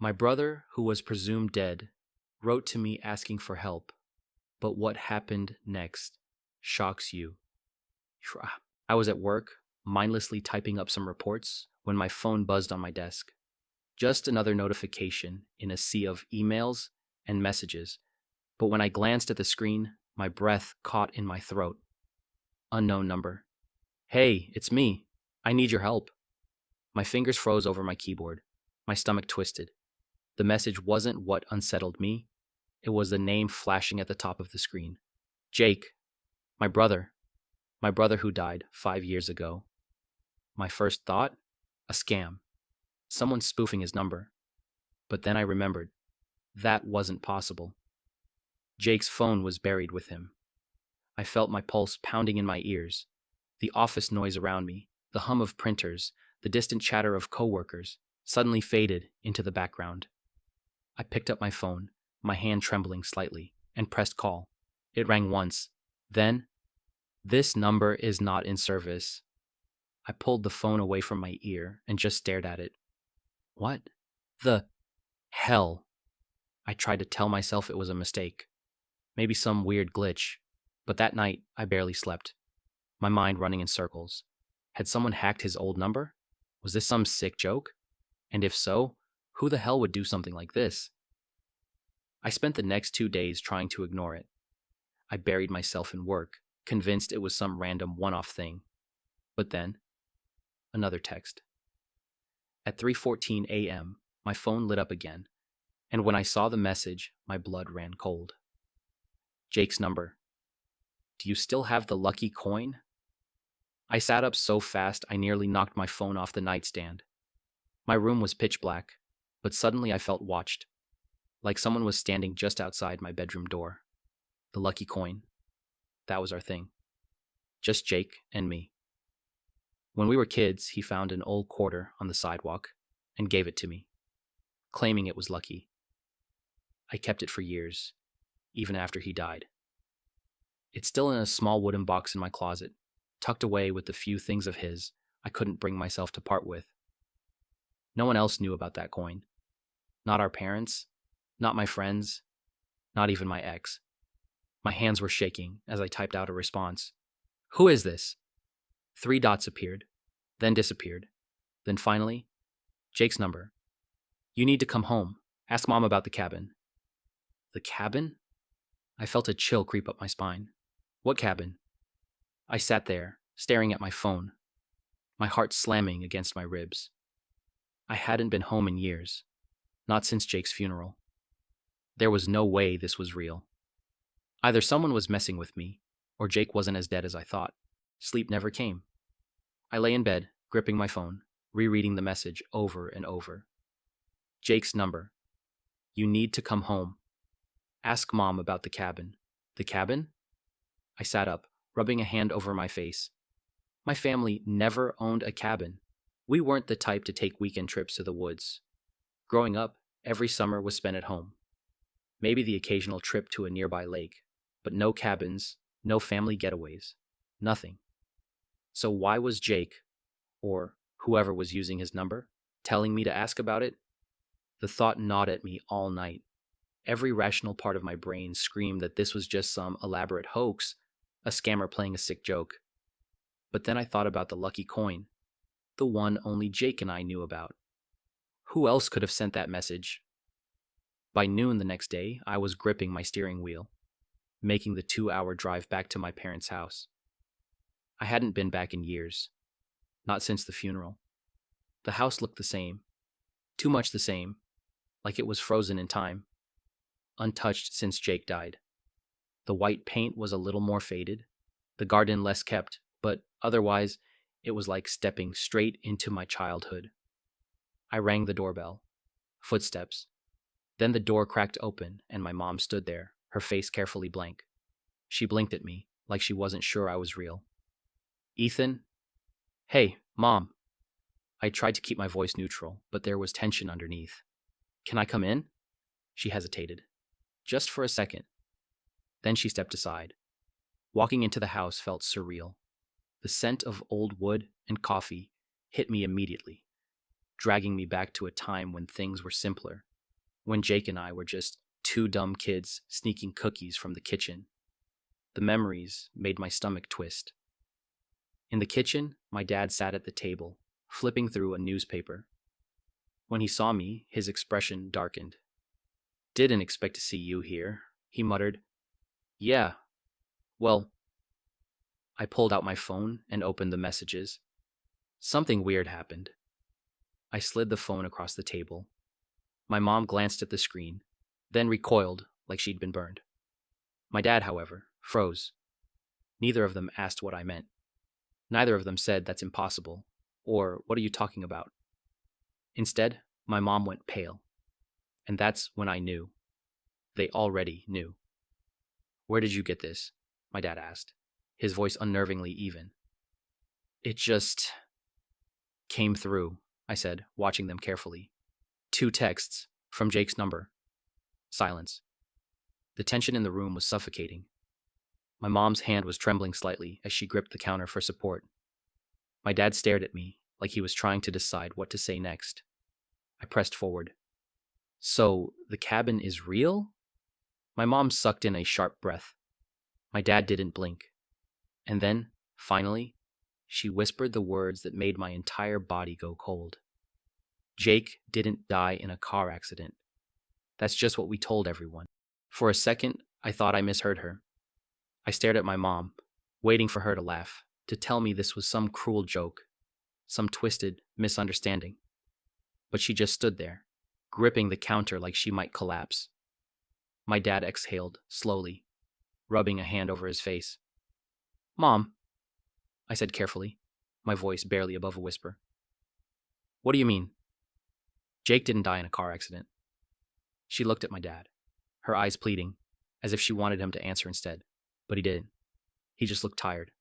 My brother, who was presumed dead, wrote to me asking for help. But what happened next shocks you. I was at work, mindlessly typing up some reports, when my phone buzzed on my desk. Just another notification in a sea of emails and messages. But when I glanced at the screen, my breath caught in my throat. Unknown number. Hey, it's me. I need your help. My fingers froze over my keyboard. My stomach twisted. The message wasn't what unsettled me. It was the name flashing at the top of the screen. Jake. My brother. My brother who died 5 years ago. My first thought? A scam. Someone spoofing his number. But then I remembered. That wasn't possible. Jake's phone was buried with him. I felt my pulse pounding in my ears. The office noise around me, the hum of printers, the distant chatter of coworkers, suddenly faded into the background. I picked up my phone, my hand trembling slightly, and pressed call. It rang once. Then, "This number is not in service." I pulled the phone away from my ear and just stared at it. What the hell? I tried to tell myself it was a mistake. Maybe some weird glitch. But that night, I barely slept. My mind running in circles. Had someone hacked his old number? Was this some sick joke? And if so, who the hell would do something like this? I spent the next 2 days trying to ignore it. I buried myself in work, convinced it was some random one-off thing. But then, another text. At 3:14 a.m., my phone lit up again, and when I saw the message, my blood ran cold. Jake's number. Do you still have the lucky coin? I sat up so fast I nearly knocked my phone off the nightstand. My room was pitch black, but suddenly I felt watched, like someone was standing just outside my bedroom door. The lucky coin. That was our thing. Just Jake and me. When we were kids, he found an old quarter on the sidewalk and gave it to me, claiming it was lucky. I kept it for years, even after he died. It's still in a small wooden box in my closet, tucked away with the few things of his I couldn't bring myself to part with. No one else knew about that coin. Not our parents, not my friends, not even my ex. My hands were shaking as I typed out a response. Who is this? 3 dots appeared, then disappeared. Then finally, Jake's number. You need to come home. Ask Mom about the cabin. The cabin? I felt a chill creep up my spine. What cabin? I sat there, staring at my phone, my heart slamming against my ribs. I hadn't been home in years, not since Jake's funeral. There was no way this was real. Either someone was messing with me, or Jake wasn't as dead as I thought. Sleep never came. I lay in bed, gripping my phone, rereading the message over and over. Jake's number. You need to come home. Ask Mom about the cabin. The cabin? I sat up, rubbing a hand over my face. My family never owned a cabin. We weren't the type to take weekend trips to the woods. Growing up, every summer was spent at home. Maybe the occasional trip to a nearby lake, but no cabins, no family getaways, nothing. So why was Jake, or whoever was using his number, telling me to ask about it? The thought gnawed at me all night. Every rational part of my brain screamed that this was just some elaborate hoax, a scammer playing a sick joke. But then I thought about the lucky coin, the one only Jake and I knew about. Who else could have sent that message? By noon the next day, I was gripping my steering wheel, making the 2-hour drive back to my parents' house. I hadn't been back in years, not since the funeral. The house looked the same, too much the same, like it was frozen in time, untouched since Jake died. The white paint was a little more faded, the garden less kept, but otherwise, it was like stepping straight into my childhood. I rang the doorbell. Footsteps. Then the door cracked open, and my mom stood there, her face carefully blank. She blinked at me, like she wasn't sure I was real. Ethan? Hey, Mom. I tried to keep my voice neutral, but there was tension underneath. Can I come in? She hesitated. Just for a second. Then she stepped aside. Walking into the house felt surreal. The scent of old wood and coffee hit me immediately, dragging me back to a time when things were simpler, when Jake and I were just two dumb kids sneaking cookies from the kitchen. The memories made my stomach twist. In the kitchen, my dad sat at the table, flipping through a newspaper. When he saw me, his expression darkened. "Didn't expect to see you here," he muttered. "Yeah, well," I pulled out my phone and opened the messages. Something weird happened. I slid the phone across the table. My mom glanced at the screen, then recoiled like she'd been burned. My dad, however, froze. Neither of them asked what I meant. Neither of them said, "That's impossible," or "What are you talking about?" Instead, my mom went pale. And that's when I knew. They already knew. "Where did you get this?" my dad asked, his voice unnervingly even. "It just came through," I said, watching them carefully. "Two texts from Jake's number." Silence. The tension in the room was suffocating. My mom's hand was trembling slightly as she gripped the counter for support. My dad stared at me like he was trying to decide what to say next. I pressed forward. "So, the cabin is real?" My mom sucked in a sharp breath. My dad didn't blink. And then, finally, she whispered the words that made my entire body go cold. "Jake didn't die in a car accident. That's just what we told everyone." For a second, I thought I misheard her. I stared at my mom, waiting for her to laugh, to tell me this was some cruel joke, some twisted misunderstanding. But she just stood there, gripping the counter like she might collapse. My dad exhaled, slowly, rubbing a hand over his face. "Mom," I said carefully, my voice barely above a whisper. "What do you mean?" "Jake didn't die in a car accident." She looked at my dad, her eyes pleading, as if she wanted him to answer instead, but he didn't. He just looked tired.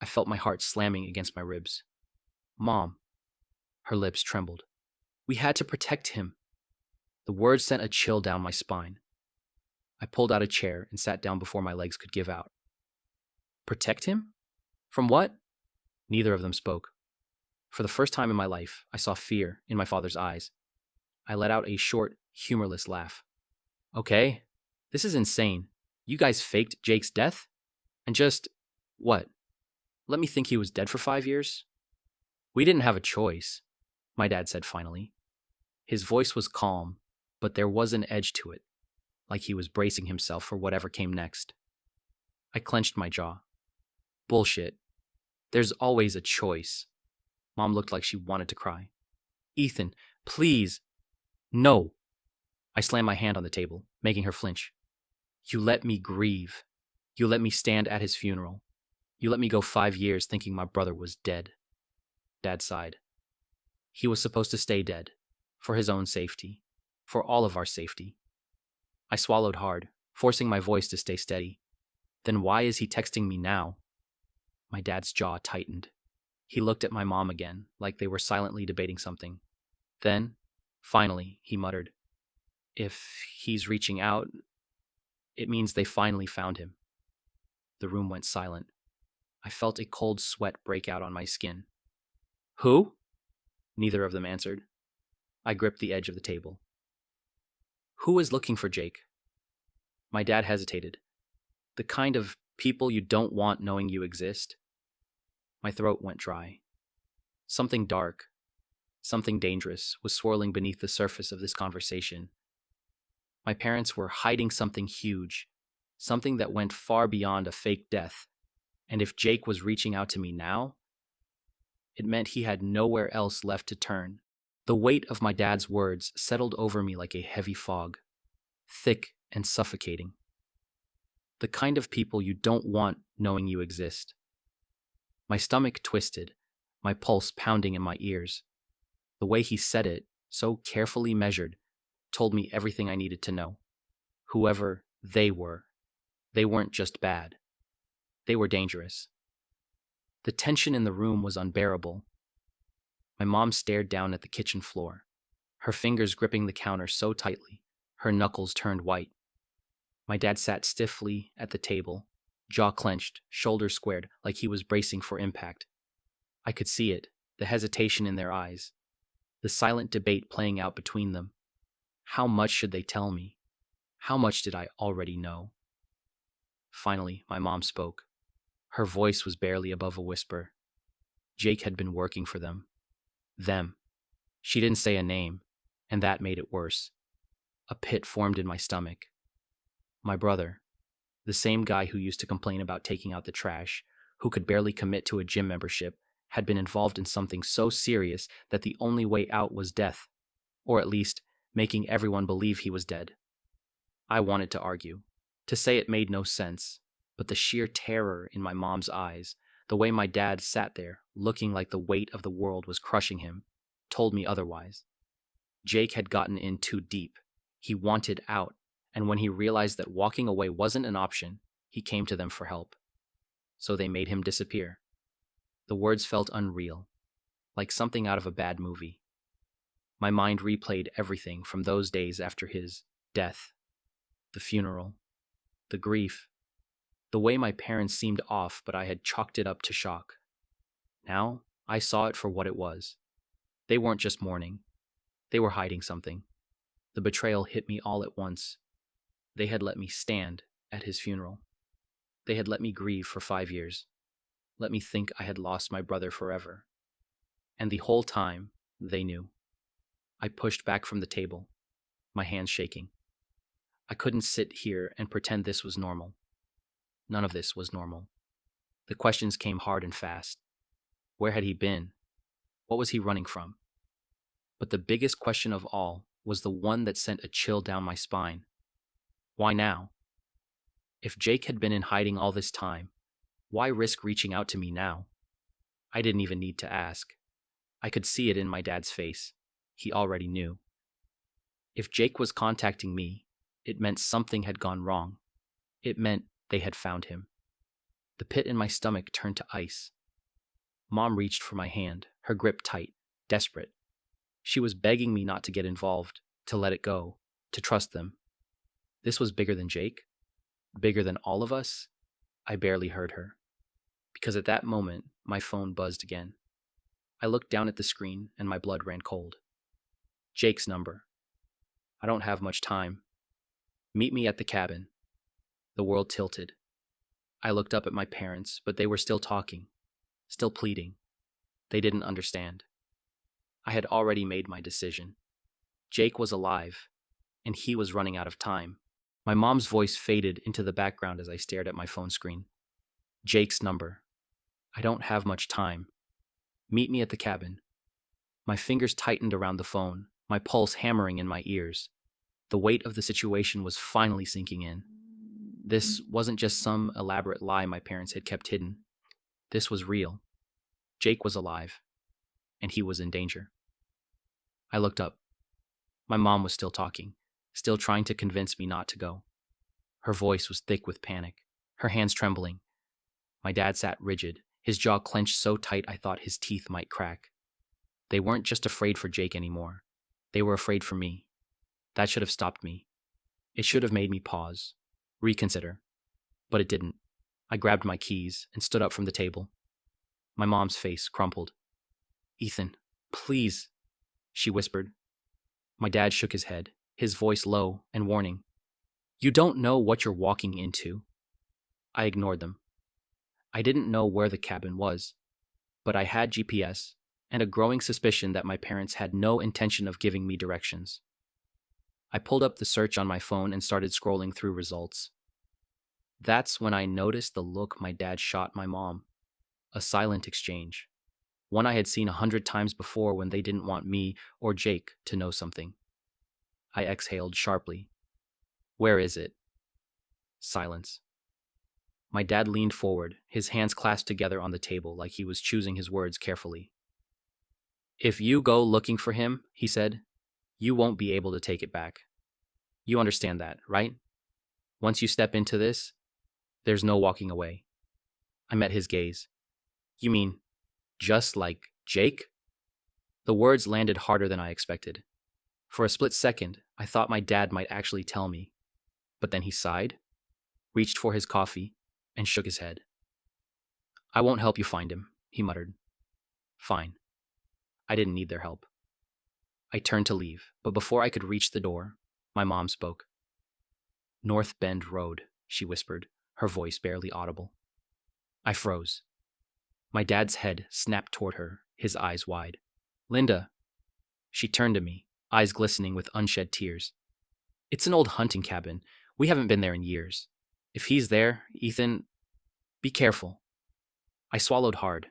I felt my heart slamming against my ribs. "Mom," her lips trembled. "We had to protect him." The words sent a chill down my spine. I pulled out a chair and sat down before my legs could give out. "Protect him? From what?" Neither of them spoke. For the first time in my life, I saw fear in my father's eyes. I let out a short, humorless laugh. "Okay, this is insane. You guys faked Jake's death? And just, what? Let me think he was dead for 5 years?" "We didn't have a choice," my dad said finally. His voice was calm, but there was an edge to it, like he was bracing himself for whatever came next. I clenched my jaw. "Bullshit. There's always a choice." Mom looked like she wanted to cry. "Ethan, please." "No." I slammed my hand on the table, making her flinch. "You let me grieve. You let me stand at his funeral. You let me go 5 years thinking my brother was dead." Dad sighed. "He was supposed to stay dead, for his own safety, for all of our safety." I swallowed hard, forcing my voice to stay steady. "Then why is he texting me now?" My dad's jaw tightened. He looked at my mom again, like they were silently debating something. Then, finally, he muttered, "If he's reaching out, it means they finally found him." The room went silent. I felt a cold sweat break out on my skin. "Who?" Neither of them answered. I gripped the edge of the table. "Who is looking for Jake?" My dad hesitated. "The kind of people you don't want knowing you exist." My throat went dry. Something dark, something dangerous was swirling beneath the surface of this conversation. My parents were hiding something huge, something that went far beyond a fake death. And if Jake was reaching out to me now, it meant he had nowhere else left to turn. The weight of my dad's words settled over me like a heavy fog, thick and suffocating. The kind of people you don't want knowing you exist. My stomach twisted, my pulse pounding in my ears. The way he said it, so carefully measured, told me everything I needed to know. Whoever they weren't just bad. They were dangerous. The tension in the room was unbearable. My mom stared down at the kitchen floor, her fingers gripping the counter so tightly, her knuckles turned white. My dad sat stiffly at the table, jaw clenched, shoulders squared, like he was bracing for impact. I could see it, the hesitation in their eyes, the silent debate playing out between them. How much should they tell me? How much did I already know? Finally, my mom spoke. Her voice was barely above a whisper. Jake had been working for them. Them. She didn't say a name, and that made it worse. A pit formed in my stomach. My brother, the same guy who used to complain about taking out the trash, who could barely commit to a gym membership, had been involved in something so serious that the only way out was death, or at least making everyone believe he was dead. I wanted to argue, to say it made no sense, but the sheer terror in my mom's eyes, the way my dad sat there, looking like the weight of the world was crushing him, told me otherwise. Jake had gotten in too deep. He wanted out, and when he realized that walking away wasn't an option, he came to them for help. So they made him disappear. The words felt unreal, like something out of a bad movie. My mind replayed everything from those days after his death, the funeral, the grief, the way my parents seemed off, but I had chalked it up to shock. Now, I saw it for what it was. They weren't just mourning. They were hiding something. The betrayal hit me all at once. They had let me stand at his funeral. They had let me grieve for 5 years. Let me think I had lost my brother forever. And the whole time, they knew. I pushed back from the table, my hands shaking. I couldn't sit here and pretend this was normal. None of this was normal. The questions came hard and fast. Where had he been? What was he running from? But the biggest question of all was the one that sent a chill down my spine. Why now? If Jake had been in hiding all this time, why risk reaching out to me now? I didn't even need to ask. I could see it in my dad's face. He already knew. If Jake was contacting me, it meant something had gone wrong. It meant they had found him. The pit in my stomach turned to ice. Mom reached for my hand, her grip tight, desperate. She was begging me not to get involved, to let it go, to trust them. This was bigger than Jake, bigger than all of us. I barely heard her. Because at that moment, my phone buzzed again. I looked down at the screen and my blood ran cold. Jake's number. I don't have much time. Meet me at the cabin. The world tilted. I looked up at my parents, but they were still talking, still pleading. They didn't understand. I had already made my decision. Jake was alive, and he was running out of time. My mom's voice faded into the background as I stared at my phone screen. Jake's number. I don't have much time. Meet me at the cabin. My fingers tightened around the phone, my pulse hammering in my ears. The weight of the situation was finally sinking in. This wasn't just some elaborate lie my parents had kept hidden. This was real. Jake was alive, and he was in danger. I looked up. My mom was still talking, still trying to convince me not to go. Her voice was thick with panic, her hands trembling. My dad sat rigid, his jaw clenched so tight I thought his teeth might crack. They weren't just afraid for Jake anymore. They were afraid for me. That should have stopped me. It should have made me pause, reconsider. But it didn't. I grabbed my keys and stood up from the table. My mom's face crumpled. "Ethan, please," she whispered. My dad shook his head, his voice low and warning. "You don't know what you're walking into." I ignored them. I didn't know where the cabin was, but I had GPS and a growing suspicion that my parents had no intention of giving me directions. I pulled up the search on my phone and started scrolling through results. That's when I noticed the look my dad shot my mom. A silent exchange. One I had seen 100 times before when they didn't want me or Jake to know something. I exhaled sharply. "Where is it?" Silence. My dad leaned forward, his hands clasped together on the table like he was choosing his words carefully. "If you go looking for him," he said, "you won't be able to take it back. You understand that, right? Once you step into this, there's no walking away." I met his gaze. "You mean, just like Jake?" The words landed harder than I expected. For a split second, I thought my dad might actually tell me. But then he sighed, reached for his coffee, and shook his head. "I won't help you find him," he muttered. Fine. I didn't need their help. I turned to leave, but before I could reach the door, my mom spoke. "North Bend Road," she whispered, her voice barely audible. I froze. My dad's head snapped toward her, his eyes wide. "Linda." She turned to me, eyes glistening with unshed tears. "It's an old hunting cabin. We haven't been there in years. If he's there, Ethan, be careful." I swallowed hard.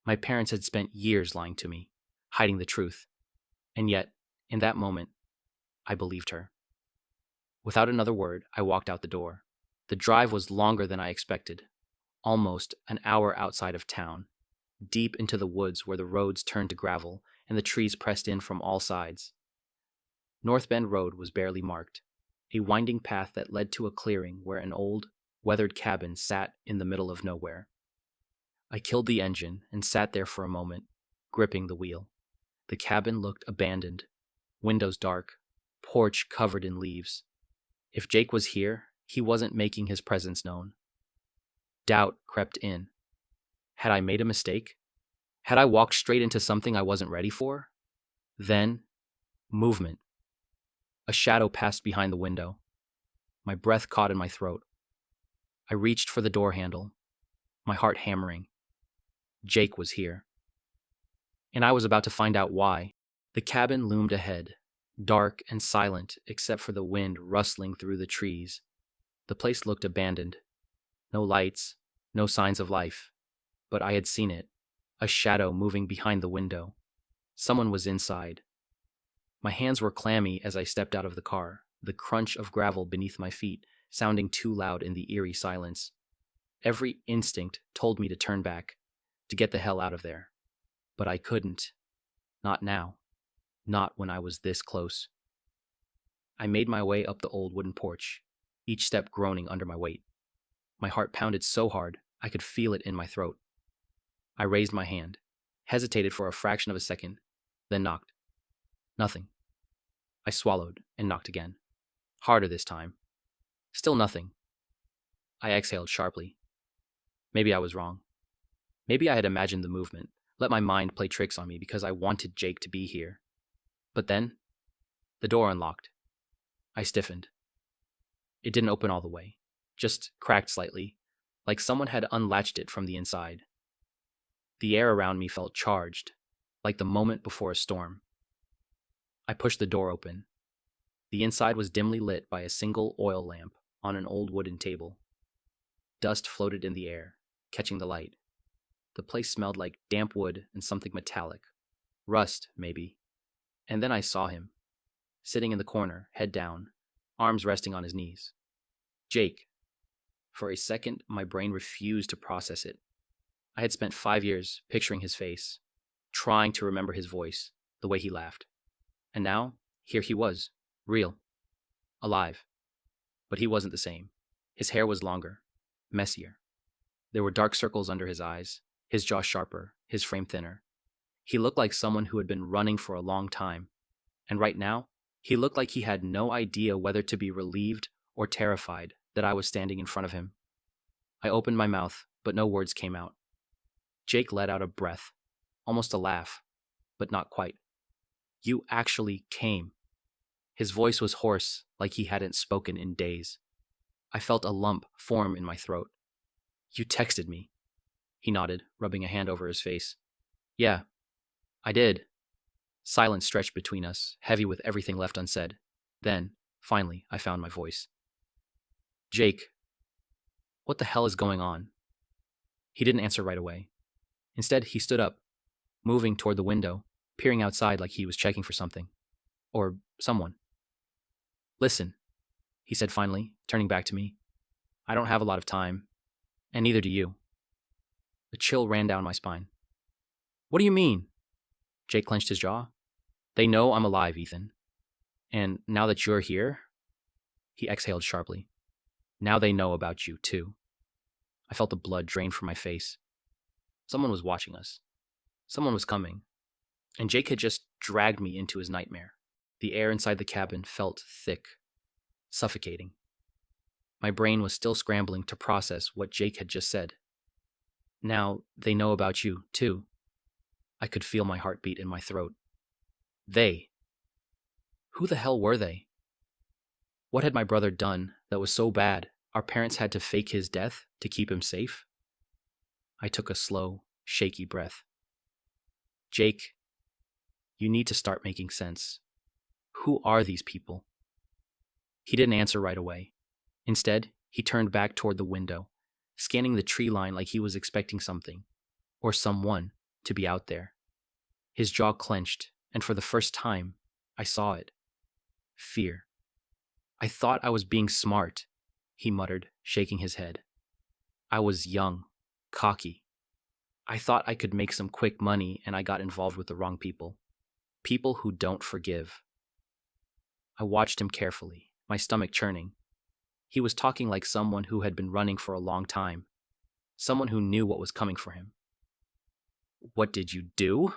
My parents had spent years lying to me, hiding the truth. And yet, in that moment, I believed her. Without another word, I walked out the door. The drive was longer than I expected, almost an hour outside of town, deep into the woods where the roads turned to gravel and the trees pressed in from all sides. North Bend Road was barely marked, a winding path that led to a clearing where an old, weathered cabin sat in the middle of nowhere. I killed the engine and sat there for a moment, gripping the wheel. The cabin looked abandoned, windows dark, porch covered in leaves. If Jake was here, he wasn't making his presence known. Doubt crept in. Had I made a mistake? Had I walked straight into something I wasn't ready for? Then, movement. A shadow passed behind the window. My breath caught in my throat. I reached for the door handle, my heart hammering. Jake was here. And I was about to find out why. The cabin loomed ahead, dark and silent except for the wind rustling through the trees. The place looked abandoned. No lights, no signs of life. But I had seen it, a shadow moving behind the window. Someone was inside. My hands were clammy as I stepped out of the car, the crunch of gravel beneath my feet sounding too loud in the eerie silence. Every instinct told me to turn back, to get the hell out of there. But I couldn't. Not now. Not when I was this close. I made my way up the old wooden porch, each step groaning under my weight. My heart pounded so hard I could feel it in my throat. I raised my hand, hesitated for a fraction of a second, then knocked. Nothing. I swallowed and knocked again. Harder this time. Still nothing. I exhaled sharply. Maybe I was wrong. Maybe I had imagined the movement, let my mind play tricks on me because I wanted Jake to be here. But then, the door unlocked. I stiffened. It didn't open all the way, just cracked slightly, like someone had unlatched it from the inside. The air around me felt charged, like the moment before a storm. I pushed the door open. The inside was dimly lit by a single oil lamp on an old wooden table. Dust floated in the air, catching the light. The place smelled like damp wood and something metallic. Rust, maybe. And then I saw him, sitting in the corner, head down, arms resting on his knees. Jake. For a second, my brain refused to process it. I had spent 5 years picturing his face, trying to remember his voice, the way he laughed. And now, here he was, real, alive. But he wasn't the same. His hair was longer, messier. There were dark circles under his eyes, his jaw sharper, his frame thinner. He looked like someone who had been running for a long time. And right now, he looked like he had no idea whether to be relieved or terrified that I was standing in front of him. I opened my mouth, but no words came out. Jake let out a breath, almost a laugh, but not quite. "You actually came." His voice was hoarse, like he hadn't spoken in days. I felt a lump form in my throat. "You texted me." He nodded, rubbing a hand over his face. "Yeah, I did." Silence stretched between us, heavy with everything left unsaid. Then, finally, I found my voice. "Jake, what the hell is going on?" He didn't answer right away. Instead, he stood up, moving toward the window, peering outside like he was checking for something. Or someone. "Listen," he said finally, turning back to me. "I don't have a lot of time, and neither do you." A chill ran down my spine. "What do you mean?" Jake clenched his jaw. "They know I'm alive, Ethan. And now that you're here," he exhaled sharply, "now they know about you, too." I felt the blood drain from my face. Someone was watching us. Someone was coming. And Jake had just dragged me into his nightmare. The air inside the cabin felt thick, suffocating. My brain was still scrambling to process what Jake had just said. "Now they know about you, too." I could feel my heartbeat in my throat. They. Who the hell were they? What had my brother done that was so bad our parents had to fake his death to keep him safe? I took a slow, shaky breath. Jake, you need to start making sense. Who are these people? He didn't answer right away. Instead, he turned back toward the window, scanning the tree line like he was expecting something, or someone, to be out there. His jaw clenched, and for the first time, I saw it. Fear. I thought I was being smart, he muttered, shaking his head. I was young, cocky. I thought I could make some quick money, and I got involved with the wrong people. People who don't forgive. I watched him carefully, my stomach churning. He was talking like someone who had been running for a long time, someone who knew what was coming for him. What did you do?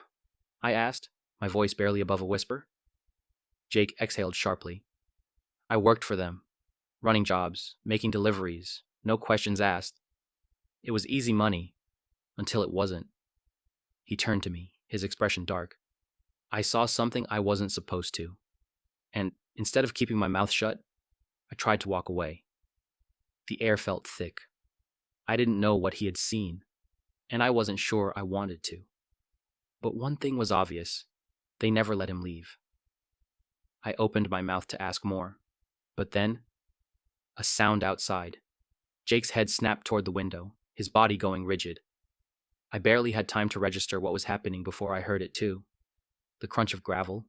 I asked, my voice barely above a whisper. Jake exhaled sharply. I worked for them, running jobs, making deliveries, no questions asked. It was easy money, until it wasn't. He turned to me, his expression dark. I saw something I wasn't supposed to, and instead of keeping my mouth shut, I tried to walk away. The air felt thick. I didn't know what he had seen, and I wasn't sure I wanted to. But one thing was obvious. They never let him leave. I opened my mouth to ask more, but then, a sound outside. Jake's head snapped toward the window, his body going rigid. I barely had time to register what was happening before I heard it too. The crunch of gravel,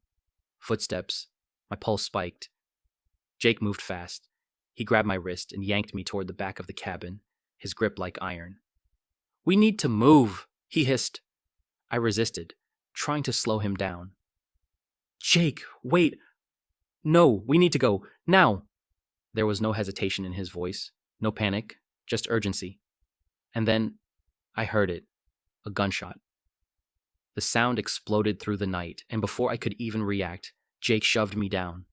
footsteps, my pulse spiked. Jake moved fast. He grabbed my wrist and yanked me toward the back of the cabin, his grip like iron. We need to move, he hissed. I resisted, trying to slow him down. Jake, wait. No, we need to go, now. There was no hesitation in his voice, no panic, just urgency. And then, I heard it, a gunshot. The sound exploded through the night, and before I could even react, Jake shoved me down,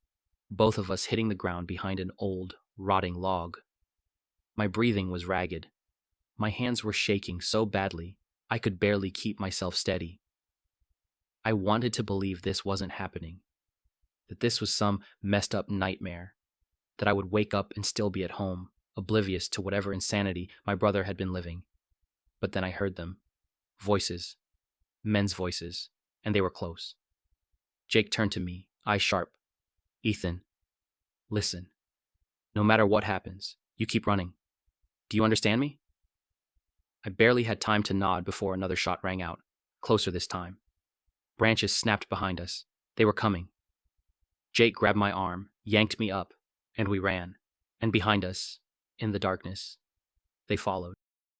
both of us hitting the ground behind an old, rotting log. My breathing was ragged. My hands were shaking so badly, I could barely keep myself steady. I wanted to believe this wasn't happening, that this was some messed up nightmare, that I would wake up and still be at home, oblivious to whatever insanity my brother had been living. But then I heard them. Voices. Men's voices. And they were close. Jake turned to me, eyes sharp. Ethan, listen. No matter what happens, you keep running. Do you understand me? I barely had time to nod before another shot rang out, closer this time. Branches snapped behind us. They were coming. Jake grabbed my arm, yanked me up, and we ran. And behind us, in the darkness, they followed.